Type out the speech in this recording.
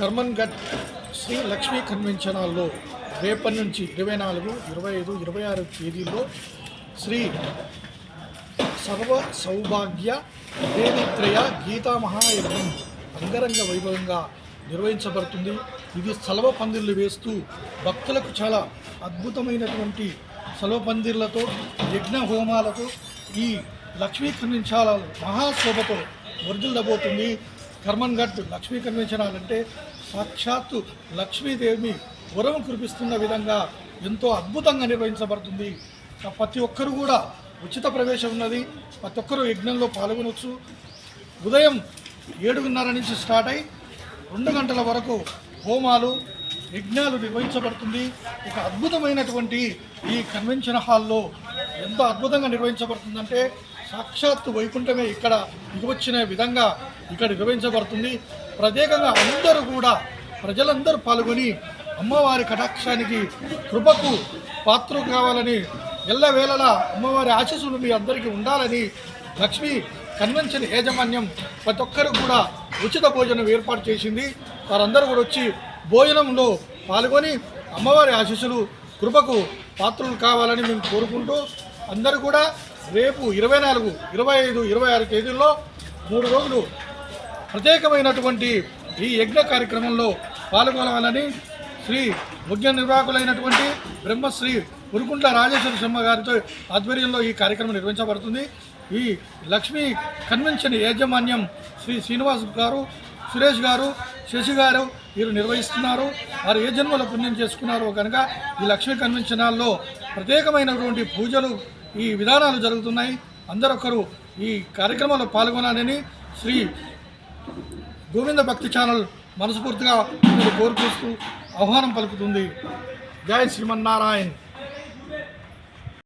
కర్మన్ ఘట్ Shri Lakshmi convention హాల్లో రేపటి నుంచి 24, 25, 26 తేదీల్లో శ్రీ సర్వ సౌభాగ్య దేవిత్రయ గీతా మహాయజ్ఞం అంగరంగ వైభవంగా నిర్వహించబడుతుంది. ఇది సలవ పందిర్లు వేస్తూ భక్తులకు చాలా అద్భుతమైనటువంటి సలవ పందిర్లతో యజ్ఞ హోమాలతో ఈ లక్ష్మీ కన్వెన్షన్ హాల్ మహాశోభతో వర్ధిల్లబోతుంది. Karmanghat Lakshmi convention hall అంటే సాక్షాత్తు లక్ష్మీదేవి వరం కురిపిస్తున్న విధంగా ఎంతో అద్భుతంగా నిర్వహించబడుతుంది. ప్రతి ఒక్కరు కూడా ఉచిత ప్రవేశం ఉన్నది. ప్రతి ఒక్కరూ యజ్ఞంలో పాల్గొనవచ్చు. ఉదయం 7:30 నుంచి స్టార్ట్ అయి 2 గంటల వరకు హోమాలు యజ్ఞాలు నిర్వహించబడుతుంది. ఒక అద్భుతమైనటువంటి ఈ కన్వెన్షన్ హాల్లో ఎంతో అద్భుతంగా నిర్వహించబడుతుందంటే సాక్షాత్తు వైకుంఠమే ఇక్కడ దిగివచ్చిన విధంగా ఇక్కడ నిర్వహించబడుతుంది. ప్రత్యేకంగా ప్రజలందరూ పాల్గొని అమ్మవారి కటాక్షానికి కృపకు పాత్రలు కావాలని ఎల్లవేళలా అమ్మవారి ఆశీస్సులు మీ అందరికీ ఉండాలని లక్ష్మీ కన్వెన్షన్ యాజమాన్యం ప్రతి ఒక్కరు కూడా ఉచిత భోజనం ఏర్పాటు చేసింది. వారందరూ కూడా వచ్చి భోజనంలో పాల్గొని అమ్మవారి ఆశీస్సులు కృపకు పాత్రలు కావాలని మేము కోరుకుంటూ అందరూ కూడా రేపు 24, 25, 26 తేదీల్లో 3 రోజులు ప్రత్యేకమైనటువంటి ఈ యజ్ఞ కార్యక్రమంలో పాల్గొనాలని శ్రీ ముఖ్య నిర్వాహకులైనటువంటి బ్రహ్మశ్రీ ఉరుకుంట్ల రాజేశ్వర శర్మ గారితో ఆధ్వర్యంలో ఈ కార్యక్రమం నిర్వహించబడుతుంది. ఈ లక్ష్మీ కన్వెన్షన్ యాజమాన్యం శ్రీ శ్రీనివాస్ గారు, సురేష్ గారు, శశి గారు వీరు నిర్వహిస్తున్నారు. వారు ఏ జన్మలో పుణ్యం చేసుకున్నారో కనుక ఈ లక్ష్మీ కన్వెన్షన్ హాల్లో ప్రత్యేకమైనటువంటి పూజలు ఈ విధానాలు జరుగుతున్నాయి. అందరొకరు ఈ కార్యక్రమంలో పాల్గొనాలని శ్రీ గోవింద భక్తి ఛానల్ మనస్ఫూర్తిగా కోరుకుంటూ ఆహ్వానం పలుకుతుంది. జై శ్రీమన్నారాయణ.